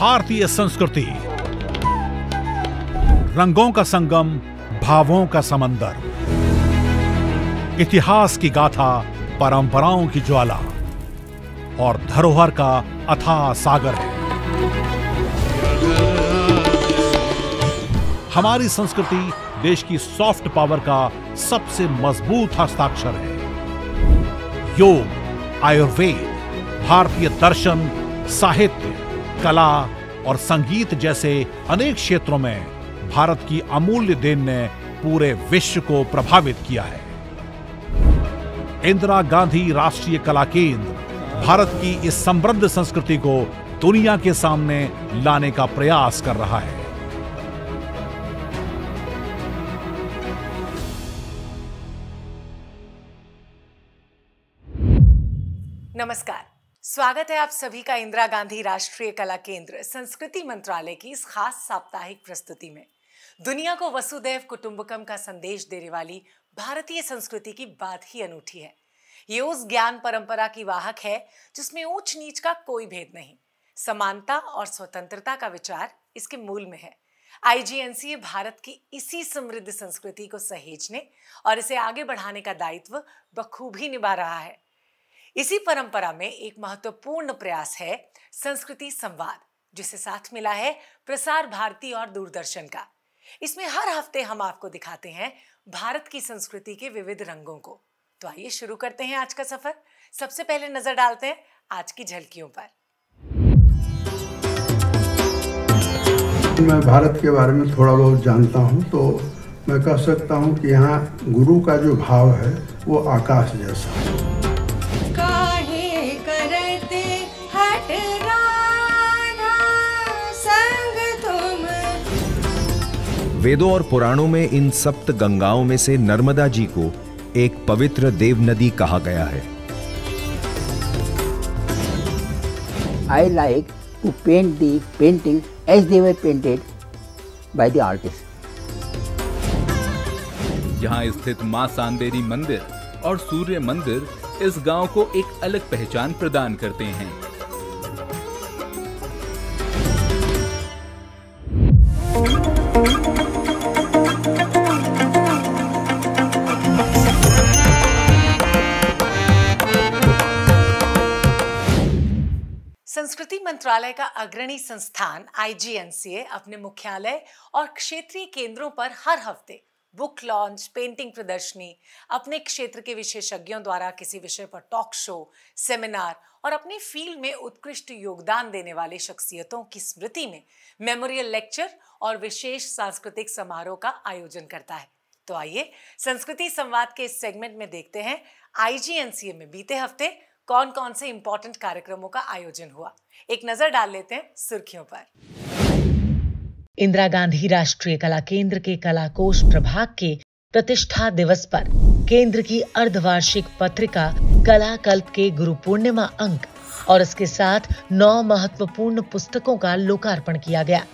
भारतीय संस्कृति, रंगों का संगम, भावों का समंदर, इतिहास की गाथा, परंपराओं की ज्वाला और धरोहर का अथाह सागर है। हमारी संस्कृति देश की सॉफ्ट पावर का सबसे मजबूत हस्ताक्षर है। योग, आयुर्वेद, भारतीय दर्शन, साहित्य, कला और संगीत जैसे अनेक क्षेत्रों में भारत की अमूल्य देन ने पूरे विश्व को प्रभावित किया है। इंदिरा गांधी राष्ट्रीय कला केंद्र भारत की इस समृद्ध संस्कृति को दुनिया के सामने लाने का प्रयास कर रहा है। नमस्कार, स्वागत है आप सभी का इंदिरा गांधी राष्ट्रीय कला केंद्र संस्कृति मंत्रालय की इस खास साप्ताहिक प्रस्तुति में। दुनिया को वसुदैव कुटुंबकम का संदेश देने वाली भारतीय संस्कृति की बात ही अनूठी है। ये उस ज्ञान परंपरा की वाहक है जिसमें ऊंच नीच का कोई भेद नहीं, समानता और स्वतंत्रता का विचार इसके मूल में है। IGNCA भारत की इसी समृद्ध संस्कृति को सहेजने और इसे आगे बढ़ाने का दायित्व बखूबी निभा रहा है। इसी परंपरा में एक महत्वपूर्ण प्रयास है संस्कृति संवाद, जिसे साथ मिला है प्रसार भारती और दूरदर्शन का। इसमें हर हफ्ते हम आपको दिखाते हैं भारत की संस्कृति के विविध रंगों को। तो आइए शुरू करते हैं आज का सफर। सबसे पहले नजर डालते हैं आज की झलकियों पर। मैं भारत के बारे में थोड़ा बहुत जानता हूं, तो मैं कह सकता हूं कि यहाँ गुरु का जो भाव है वो आकाश जैसा है। वेदों और पुराणों में इन सप्त गंगाओं में से नर्मदा जी को एक पवित्र देव नदी कहा गया है। I like to paint the painting as they were painted by the artist. यहाँ स्थित मां सांदेरी मंदिर और सूर्य मंदिर इस गांव को एक अलग पहचान प्रदान करते हैं। संस्कृति मंत्रालय का अग्रणी संस्थान IGNCA अपने मुख्यालय और क्षेत्रीय केंद्रों पर हर हफ्ते बुक लॉन्च, पेंटिंग प्रदर्शनी, अपने क्षेत्र के विशेषज्ञों द्वारा किसी विषय पर टॉक शो, सेमिनार और अपनी फील्ड में उत्कृष्ट योगदान देने वाले शख्सियतों की स्मृति में मेमोरियल लेक्चर और विशेष सांस्कृतिक समारोह का आयोजन करता है। तो आइए संस्कृति संवाद के इस सेगमेंट में देखते हैं IGNCA में बीते हफ्ते कौन कौन से इंपॉर्टेंट कार्यक्रमों का आयोजन हुआ। एक नजर डाल लेते हैं सुर्खियों पर। इंदिरा गांधी राष्ट्रीय कला केंद्र के कलाकोश प्रभाग के प्रतिष्ठा दिवस पर केंद्र की अर्धवार्षिक पत्रिका कला कल्प के गुरु पूर्णिमा अंक और इसके साथ 9 महत्वपूर्ण पुस्तकों का लोकार्पण किया गया।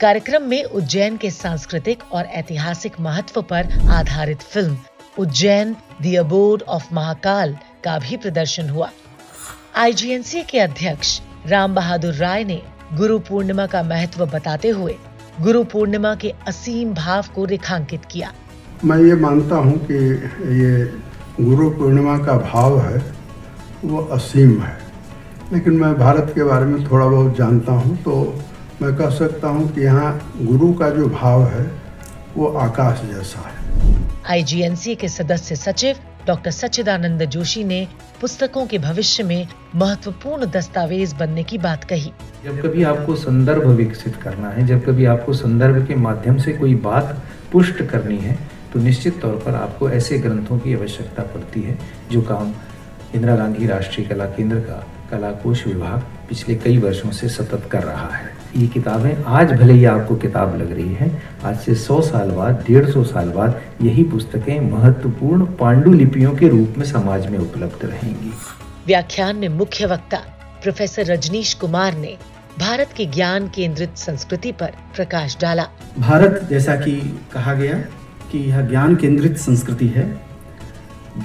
कार्यक्रम में उज्जैन के सांस्कृतिक और ऐतिहासिक महत्व पर आधारित film Ujjain the abode of Mahakal का भी प्रदर्शन हुआ। IGNCA के अध्यक्ष राम बहादुर राय ने गुरु पूर्णिमा का महत्व बताते हुए गुरु पूर्णिमा के असीम भाव को रेखांकित किया। मैं ये मानता हूँ कि ये गुरु पूर्णिमा का भाव है वो असीम है, लेकिन मैं भारत के बारे में थोड़ा बहुत जानता हूँ, तो मैं कह सकता हूँ कि यहाँ गुरु का जो भाव है वो आकाश जैसा है। IGNCA के सदस्य सचिव डॉक्टर सच्चिदानंद जोशी ने पुस्तकों के भविष्य में महत्वपूर्ण दस्तावेज बनने की बात कही। जब कभी आपको संदर्भ विकसित करना है, जब कभी आपको संदर्भ के माध्यम से कोई बात पुष्ट करनी है, तो निश्चित तौर पर आपको ऐसे ग्रंथों की आवश्यकता पड़ती है, जो काम इंदिरा गांधी राष्ट्रीय कला केंद्र का कलाकोश विभाग पिछले कई वर्षों से सतत कर रहा है। ये किताबें आज भले ही आपको किताब लग रही है, आज से 100 साल बाद, 150 साल बाद यही पुस्तकें महत्वपूर्ण पांडुलिपियों के रूप में समाज में उपलब्ध रहेंगी। व्याख्यान में मुख्य वक्ता प्रोफेसर रजनीश कुमार ने भारत की ज्ञान केंद्रित संस्कृति पर प्रकाश डाला। भारत, जैसा कि कहा गया कि यह ज्ञान केंद्रित संस्कृति है।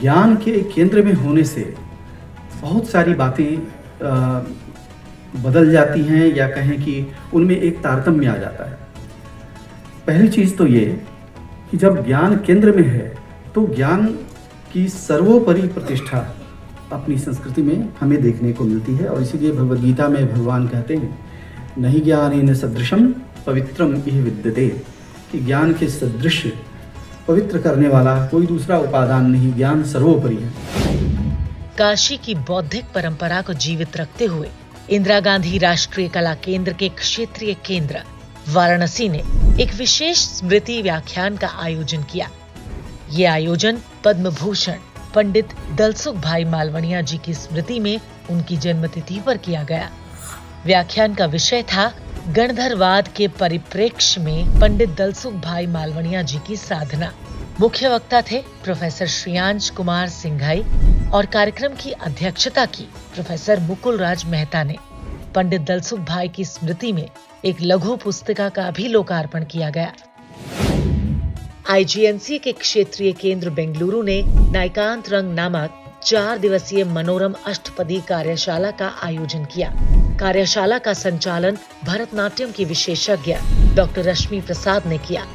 ज्ञान के केंद्र में होने से बहुत सारी बातें बदल जाती हैं या कहें कि उनमें एक तारतम्य आ जाता है। पहली चीज़ तो ये कि जब ज्ञान केंद्र में है तो ज्ञान की सर्वोपरि प्रतिष्ठा अपनी संस्कृति में हमें देखने को मिलती है, और इसीलिए भगवद गीता में भगवान कहते हैं नहीं ज्ञानेन सदृशम पवित्रम इह विद्यते, कि ज्ञान के सदृश पवित्र करने वाला कोई दूसरा उपादान नहीं, ज्ञान सर्वोपरि है। काशी की बौद्धिक परंपरा को जीवित रखते हुए इंदिरा गांधी राष्ट्रीय कला केंद्र के क्षेत्रीय केंद्र वाराणसी ने एक विशेष स्मृति व्याख्यान का आयोजन किया। ये आयोजन पद्म भूषण पंडित दलसुख भाई मालवणिया जी की स्मृति में उनकी जन्मतिथि पर किया गया। व्याख्यान का विषय था गणधरवाद के परिप्रेक्ष्य में पंडित दलसुख भाई मालवणिया जी की साधना। मुख्य वक्ता थे प्रोफेसर श्रेयांश कुमार सिंघाई और कार्यक्रम की अध्यक्षता की प्रोफेसर मुकुल राज मेहता ने। पंडित दलसुख भाई की स्मृति में एक लघु पुस्तिका का भी लोकार्पण किया गया। आईजीएनसी के क्षेत्रीय केंद्र बेंगलुरु ने नायकांत रंग नामक 4 दिवसीय मनोरम अष्टपदी कार्यशाला का आयोजन किया। कार्यशाला का संचालन भरतनाट्यम की विशेषज्ञ डॉक्टर रश्मि प्रसाद ने किया।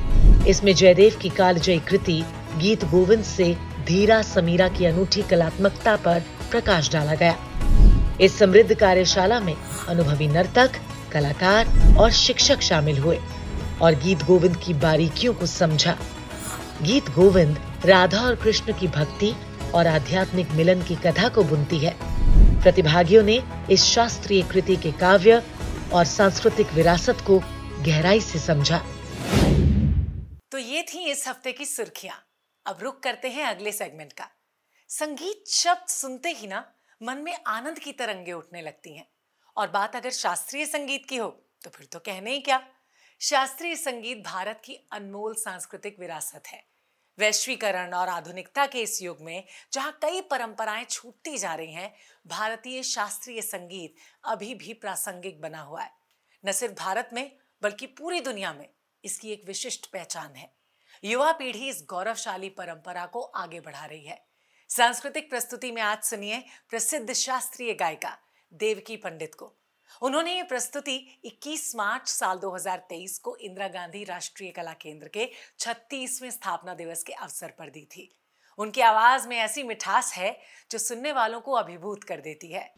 इसमें जयदेव की कालजयी कृति गीत गोविंद से धीरा समीरा की अनूठी कलात्मकता पर प्रकाश डाला गया। इस समृद्ध कार्यशाला में अनुभवी नर्तक, कलाकार और शिक्षक शामिल हुए और गीत गोविंद की बारीकियों को समझा। गीत गोविंद राधा और कृष्ण की भक्ति और आध्यात्मिक मिलन की कथा को बुनती है। प्रतिभागियों ने इस शास्त्रीय कृति के काव्य और सांस्कृतिक विरासत को गहराई से समझा। तो ये थी इस हफ्ते की सुर्खियां। अब रुक करते हैं अगले सेगमेंट का। संगीत शब्द सुनते ही ना मन में आनंद की तरंगे उठने लगती हैं, और बात अगर शास्त्रीय संगीत की हो तो फिर तो कहने ही क्या। शास्त्रीय संगीत भारत की अनमोल सांस्कृतिक विरासत है। वैश्वीकरण और आधुनिकता के इस युग में जहां कई परंपराएं छूटती जा रही हैं, भारतीय शास्त्रीय संगीत अभी भी प्रासंगिक बना हुआ है। न सिर्फ भारत में बल्कि पूरी दुनिया में इसकी एक विशिष्ट पहचान है। युवा पीढ़ी इस गौरवशाली परंपरा को आगे बढ़ा रही है। सांस्कृतिक प्रस्तुति में आज सुनिए प्रसिद्ध शास्त्रीय गायिका देवकी पंडित को। उन्होंने ये प्रस्तुति 21 मार्च साल 2023 को इंदिरा गांधी राष्ट्रीय कला केंद्र के 36वें स्थापना दिवस के अवसर पर दी थी। उनकी आवाज में ऐसी मिठास है जो सुनने वालों को अभिभूत कर देती है।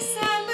सब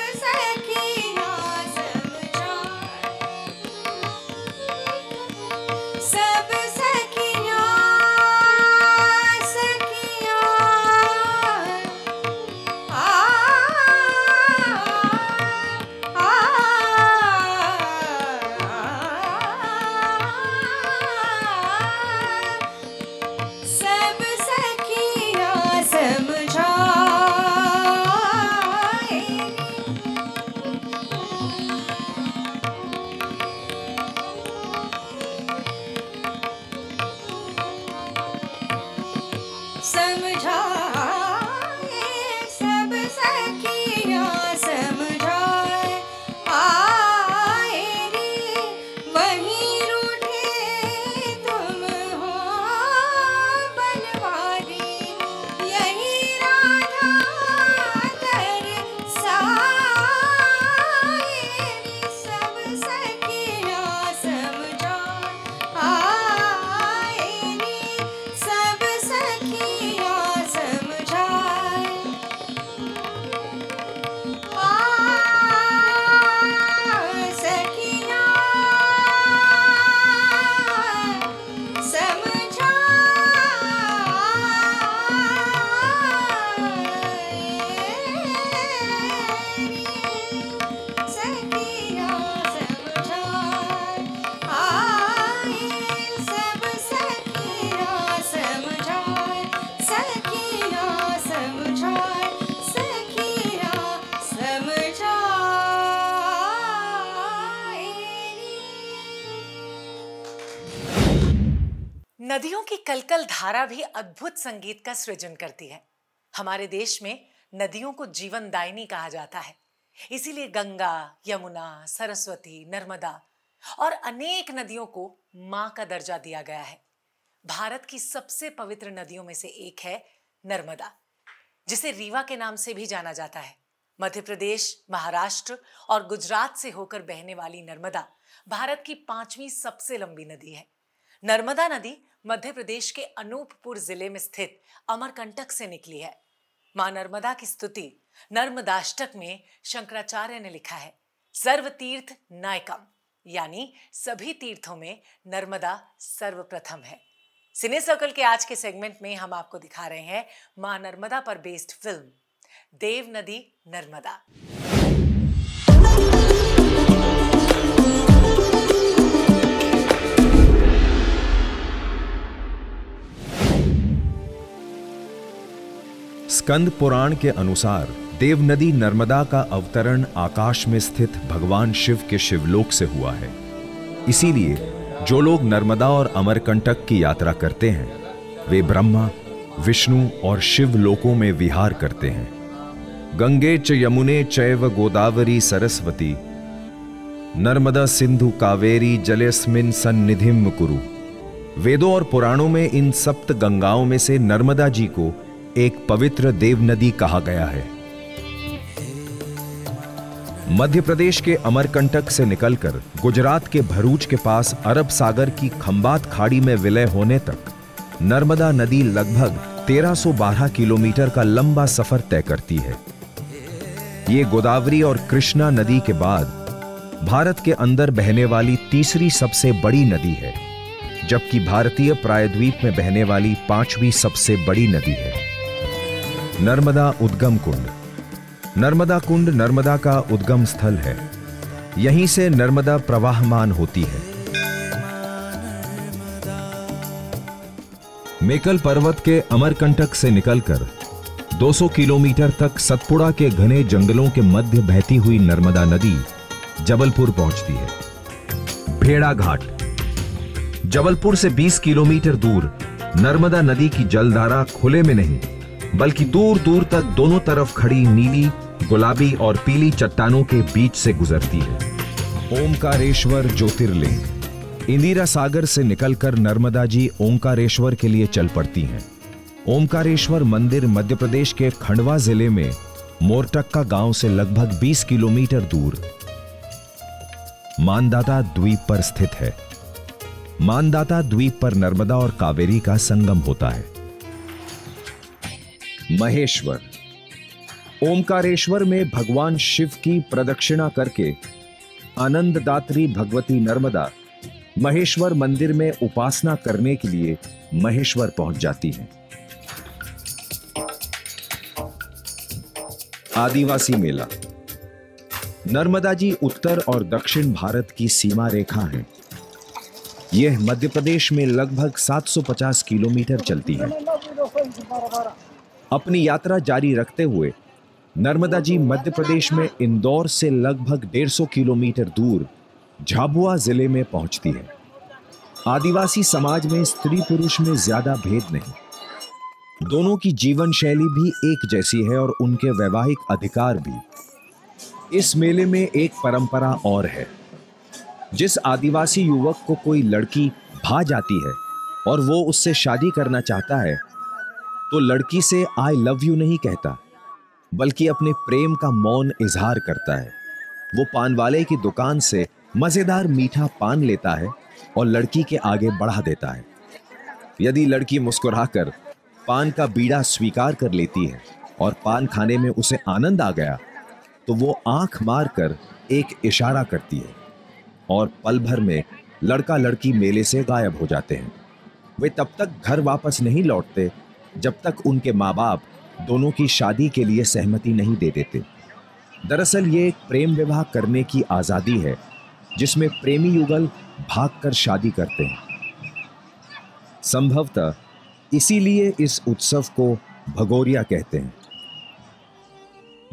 नदियों की कलकल धारा भी अद्भुत संगीत का सृजन करती है। हमारे देश में नदियों को जीवनदायिनी कहा जाता है। इसीलिए गंगा, यमुना, सरस्वती, नर्मदा और अनेक नदियों को मां का दर्जा दिया गया है। भारत की सबसे पवित्र नदियों में से एक है नर्मदा, जिसे रीवा के नाम से भी जाना जाता है। मध्य प्रदेश, महाराष्ट्र और गुजरात से होकर बहने वाली नर्मदा भारत की 5वीं सबसे लंबी नदी है। नर्मदा नदी मध्य प्रदेश के अनूपपुर जिले में स्थित अमरकंटक से निकली है। मां नर्मदा की स्तुति नर्मदाष्टक में शंकराचार्य ने लिखा है, सर्वतीर्थ नायकम, यानी सभी तीर्थों में नर्मदा सर्वप्रथम है। सिने सर्कल के आज के सेगमेंट में हम आपको दिखा रहे हैं मां नर्मदा पर बेस्ड फिल्म देव नदी नर्मदा। स्कंद पुराण के अनुसार देव नदी नर्मदा का अवतरण आकाश में स्थित भगवान शिव के शिवलोक से हुआ है। इसीलिए जो लोग नर्मदा और अमरकंटक की यात्रा करते हैं वे ब्रह्मा, विष्णु और शिव लोकों में विहार करते हैं। गंगे च यमुने चैव गोदावरी सरस्वती नर्मदा सिंधु कावेरी जलेस्मिन सन्निधिम कुरु। वेदों और पुराणों में इन सप्त गंगाओं में से नर्मदा जी को एक पवित्र देव नदी कहा गया है। मध्य प्रदेश के अमरकंटक से निकलकर गुजरात के भरूच के पास अरब सागर की खंबात खाड़ी में विलय होने तक नर्मदा नदी लगभग 1312 किलोमीटर का लंबा सफर तय करती है। ये गोदावरी और कृष्णा नदी के बाद भारत के अंदर बहने वाली तीसरी सबसे बड़ी नदी है, जबकि भारतीय प्रायद्वीप में बहने वाली 5वीं सबसे बड़ी नदी है। नर्मदा उद्गम कुंड। नर्मदा कुंड नर्मदा का उद्गम स्थल है। यहीं से नर्मदा प्रवाहमान होती है। मेकल पर्वत के अमरकंटक से निकलकर 200 किलोमीटर तक सतपुड़ा के घने जंगलों के मध्य बहती हुई नर्मदा नदी जबलपुर पहुंचती है। भेड़ा घाट। जबलपुर से 20 किलोमीटर दूर नर्मदा नदी की जलधारा खुले में नहीं बल्कि दूर दूर तक दोनों तरफ खड़ी नीली, गुलाबी और पीली चट्टानों के बीच से गुजरती है। ओमकारेश्वर ज्योतिर्लिंग। इंदिरा सागर से निकलकर नर्मदा जी ओमकारेश्वर के लिए चल पड़ती हैं। ओमकारेश्वर मंदिर मध्य प्रदेश के खंडवा जिले में मोरटक्का गांव से लगभग 20 किलोमीटर दूर मानदाता द्वीप पर स्थित है। मानदाता द्वीप पर नर्मदा और कावेरी का संगम होता है। महेश्वर। ओमकारेश्वर में भगवान शिव की प्रदक्षिणा करके आनंददात्री भगवती नर्मदा महेश्वर मंदिर में उपासना करने के लिए महेश्वर पहुंच जाती हैं। आदिवासी मेला। नर्मदा जी उत्तर और दक्षिण भारत की सीमा रेखा है। यह मध्य प्रदेश में लगभग 750 किलोमीटर चलती है। अपनी यात्रा जारी रखते हुए नर्मदा जी मध्य प्रदेश में इंदौर से लगभग 150 किलोमीटर दूर झाबुआ जिले में पहुंचती है। आदिवासी समाज में स्त्री पुरुष में ज्यादा भेद नहीं। दोनों की जीवन शैली भी एक जैसी है और उनके वैवाहिक अधिकार भी। इस मेले में एक परंपरा और है। जिस आदिवासी युवक को कोई लड़की भा जाती है और वो उससे शादी करना चाहता है तो लड़की से आई लव यू नहीं कहता बल्कि अपने प्रेम का मौन इजहार करता है। वो पान वाले की दुकान से मजेदार मीठा पान लेता है और लड़की के आगे बढ़ा देता है। यदि लड़की मुस्कुराकर पान का बीड़ा स्वीकार कर लेती है और पान खाने में उसे आनंद आ गया तो वो आंख मारकर एक इशारा करती है और पल भर में लड़का लड़की मेले से गायब हो जाते हैं। वे तब तक घर वापस नहीं लौटते जब तक उनके माँ बाप दोनों की शादी के लिए सहमति नहीं दे देते। दरअसल ये एक प्रेम विवाह करने की आजादी है जिसमें प्रेमी युगल भागकर शादी करते हैं। संभवतः इसीलिए इस उत्सव को भगोरिया कहते हैं।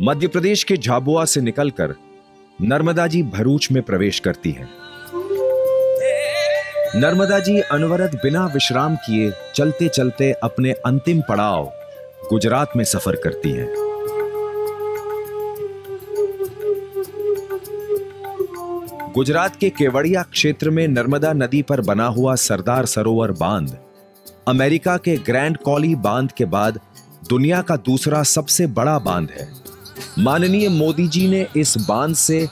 मध्य प्रदेश के झाबुआ से निकलकर नर्मदा जी भरूच में प्रवेश करती हैं। नर्मदा जी अनवरत बिना विश्राम किए चलते चलते अपने अंतिम पड़ाव गुजरात में सफर करती हैं। गुजरात के केवड़िया क्षेत्र में नर्मदा नदी पर बना हुआ सरदार सरोवर बांध अमेरिका के ग्रैंड कॉली बांध के बाद दुनिया का दूसरा सबसे बड़ा बांध है। माननीय मोदी जी ने इस बांध से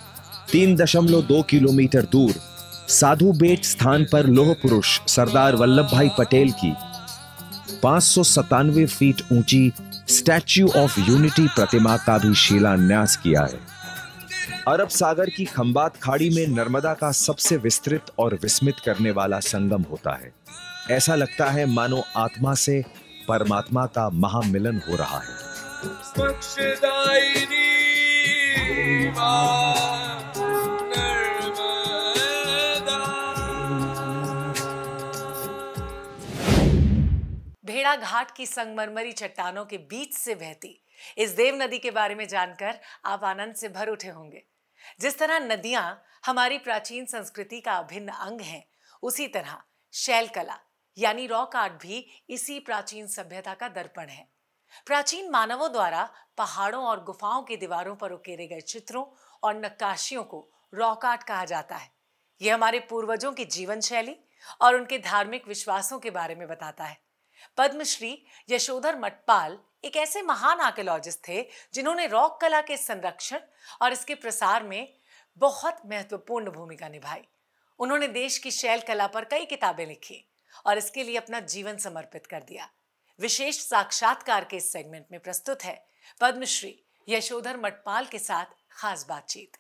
3.2 किलोमीटर दूर साधु बेट स्थान पर लौह पुरुष सरदार वल्लभ भाई पटेल की 597 फीट ऊंची स्टैच्यू ऑफ यूनिटी प्रतिमा का भी शिलान्यास किया है। अरब सागर की खंबात खाड़ी में नर्मदा का सबसे विस्तृत और विस्मित करने वाला संगम होता है। ऐसा लगता है मानो आत्मा से परमात्मा का महामिलन हो रहा है। भेड़ा घाट की संगमरमरी चट्टानों के बीच से बहती इस देव नदी के बारे में जानकर आप आनंद से भर उठे होंगे। जिस तरह नदियां हमारी प्राचीन संस्कृति का अभिन्न अंग हैं, उसी तरह शैल कला यानी रॉक आर्ट भी इसी प्राचीन सभ्यता का दर्पण है। प्राचीन मानवों द्वारा पहाड़ों और गुफाओं की दीवारों पर उकेरे गए चित्रों और नक्काशियों को रॉक आर्ट कहा जाता है। यह हमारे पूर्वजों की जीवन शैली और उनके धार्मिक विश्वासों के बारे में बताता है। पद्मश्री यशोधर मटपाल एक ऐसे महान आर्कियोलॉजिस्ट थे जिन्होंने रॉक कला के संरक्षण और इसके प्रसार में बहुत महत्वपूर्ण भूमिका निभाई। उन्होंने देश की शैल कला पर कई किताबें लिखी और इसके लिए अपना जीवन समर्पित कर दिया। विशेष साक्षात्कार के इस सेगमेंट में प्रस्तुत है पद्मश्री यशोधर मटपाल के साथ खास बातचीत।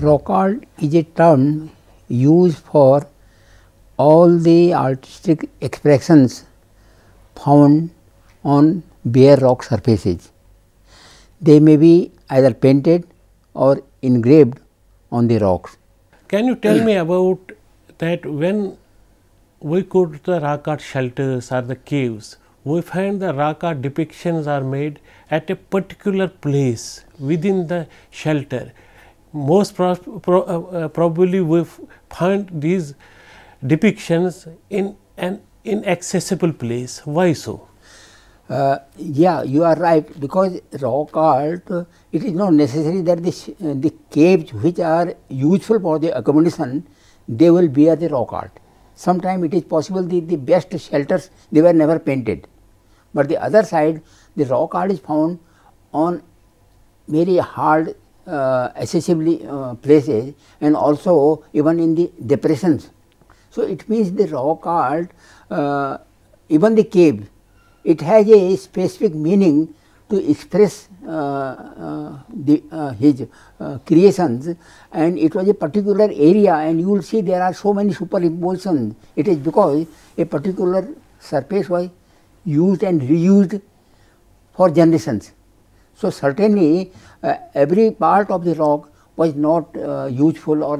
Rock art is a term used for all the artistic expressions found on bare rock surfaces. They may be either painted or engraved on the rocks. Can you tell me about that? When we go to the rock art shelters or the caves, we find the rock art depictions are made at a particular place within the shelter. Most probably we find these depictions in an inaccessible place. Why so? Yeah, you are right, because rock art, it is not necessary that the caves which are useful for the accommodation, they will bear the rock art. Sometimes it is possible the best shelters, they were never painted. But the other side, the rock art is found on very hard accessible places, and also even in the depressions. So it means the rock art, even the cave, it has a specific meaning to express his creations, and it was a particular area, and you will see there are so many superimpositions. It is because a particular surface was used and reused for generations. So certainly every part of the rock was not useful or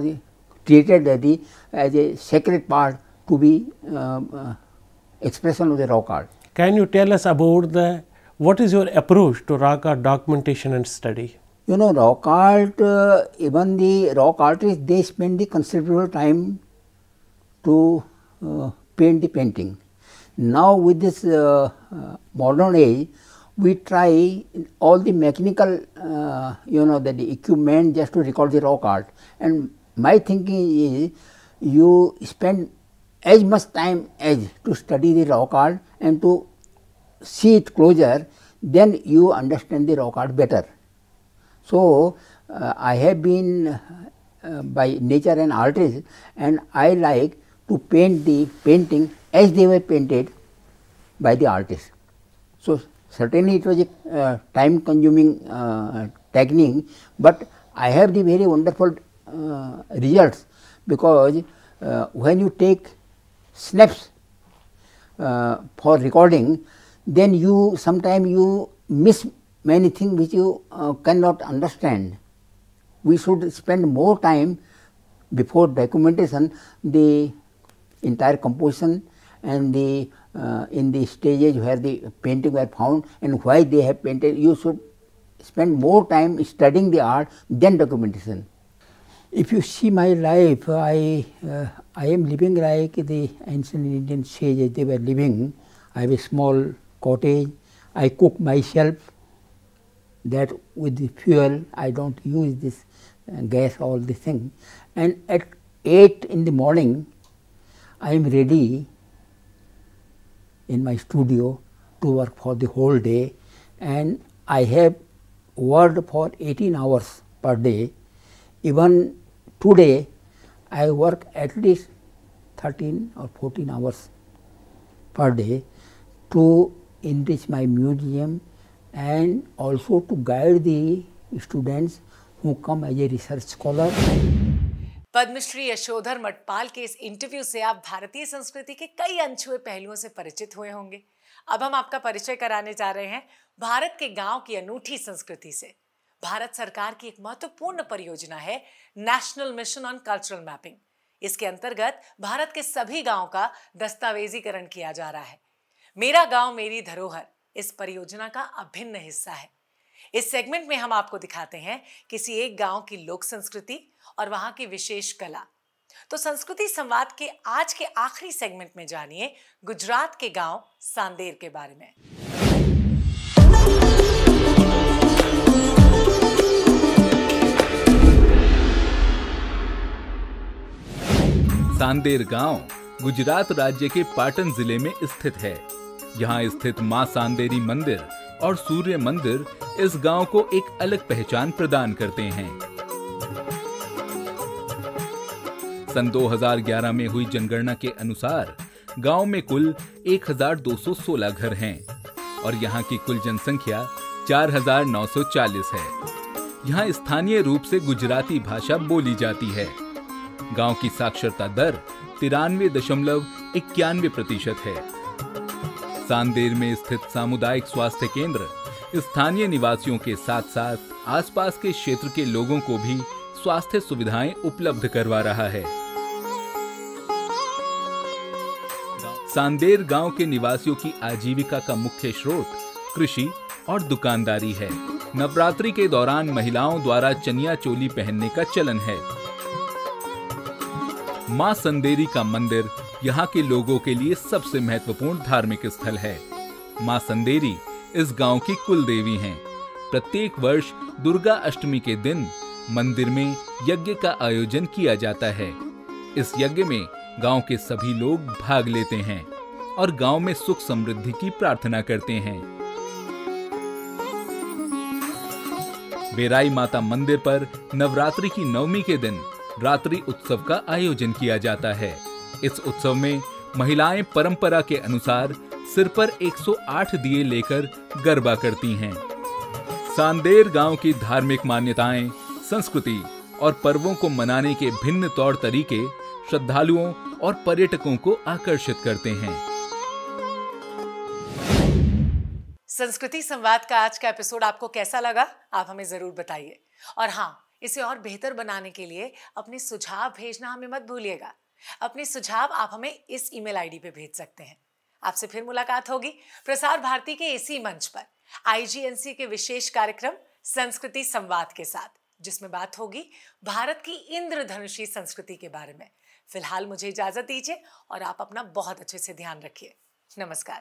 treated as a sacred part to be expression of the rock art. Can you tell us about what is your approach to rock art documentation and study? You know, rock art, even the rock artists, they spend the considerable time to paint the painting. Now with this modern age, we try all the mechanical, the equipment just to record the rock art. And my thinking is, you spend as much time as to study the rock art and to see it closer, then you understand the rock art better. So I have been by nature an artist, and I like to paint the painting as they were painted by the artist. So certainly it was a time consuming technique, but I have the very wonderful results, because when you take snaps for recording, then you sometimes you miss many things which you cannot understand. We should spend more time before documentation, the entire composition and the in the stages where the painting were found and why they have painted. You should spend more time studying the art than documentation. If you see my life, I am living like the ancient Indian sages they were living. I have a small cottage. I cook myself. That with the fuel, I don't use this gas, all the thing. And at 8 in the morning, I am ready in my studio to work for the whole day, and I have worked for 18 hours per day. Even today, I work at least 13 or 14 hours per day to enrich my museum and also to guide the students who come as a research scholar. Padmashri Yashodhar Matpal के इस interview से आप भारतीय संस्कृति के कई अनछुए पहलुओं से परिचित हुए होंगे। अब हम आपका परिचय कराने जा रहे हैं भारत के गांव की अनूठी संस्कृति से। भारत सरकार की एक महत्वपूर्ण परियोजना है national mission on cultural mapping. इसके अंतर्गत भारत के सभी गांवों का दस्तावेजीकरण किया जा रहा है। मेरा गांव मेरी धरोहर इस परियोजना का अभिन्न हिस्सा है। इस सेगमेंट में हम आपको दिखाते हैं किसी एक गांव की लोक संस्कृति और वहां की विशेष कला। तो संस्कृति संवाद के आज के आखिरी सेगमेंट में जानिए गुजरात के गांव सांदेर के बारे में। सांदेर गांव गुजरात राज्य के पाटन जिले में स्थित है। यहाँ स्थित मां सांदेरी मंदिर और सूर्य मंदिर इस गांव को एक अलग पहचान प्रदान करते हैं। सन 2011 में हुई जनगणना के अनुसार गांव में कुल 1216 घर हैं और यहाँ की कुल जनसंख्या 4940 है। यहाँ स्थानीय रूप से गुजराती भाषा बोली जाती है। गांव की साक्षरता दर 93.91% है। सांदेर में स्थित सामुदायिक स्वास्थ्य केंद्र स्थानीय निवासियों के साथ साथ आसपास के क्षेत्र के लोगों को भी स्वास्थ्य सुविधाएं उपलब्ध करवा रहा है। सांदेर गांव के निवासियों की आजीविका का मुख्य स्रोत कृषि और दुकानदारी है। नवरात्रि के दौरान महिलाओं द्वारा चनिया चोली पहनने का चलन है। मां संदेरी का मंदिर यहाँ के लोगों के लिए सबसे महत्वपूर्ण धार्मिक स्थल है। मां संदेरी इस गांव की कुल देवी हैं। प्रत्येक वर्ष दुर्गा अष्टमी के दिन मंदिर में यज्ञ का आयोजन किया जाता है। इस यज्ञ में गांव के सभी लोग भाग लेते हैं और गांव में सुख समृद्धि की प्रार्थना करते हैं। बेराई माता मंदिर पर नवरात्रि की नवमी के दिन रात्रि उत्सव का आयोजन किया जाता है। इस उत्सव में महिलाएं परंपरा के अनुसार सिर पर 108 दिए लेकर गरबा करती हैं। सांदेर गांव की धार्मिक मान्यताएं, संस्कृति और पर्वों को मनाने के भिन्न तौर तरीके श्रद्धालुओं और पर्यटकों को आकर्षित करते हैं। संस्कृति संवाद का आज का एपिसोड आपको कैसा लगा? आप हमें जरूर बताइए। और हाँ, इसे और बेहतर बनाने के लिए अपने सुझाव भेजना हमें मत भूलिएगा। अपने सुझाव आप हमें इस ईमेल आईडी पे भेज सकते हैं। आपसे फिर मुलाकात होगी प्रसार भारती के इसी मंच पर IGNC के विशेष कार्यक्रम संस्कृति संवाद के साथ, जिसमें बात होगी भारत की इंद्रधनुषी संस्कृति के बारे में। फिलहाल मुझे इजाजत दीजिए और आप अपना बहुत अच्छे से ध्यान रखिए। नमस्कार।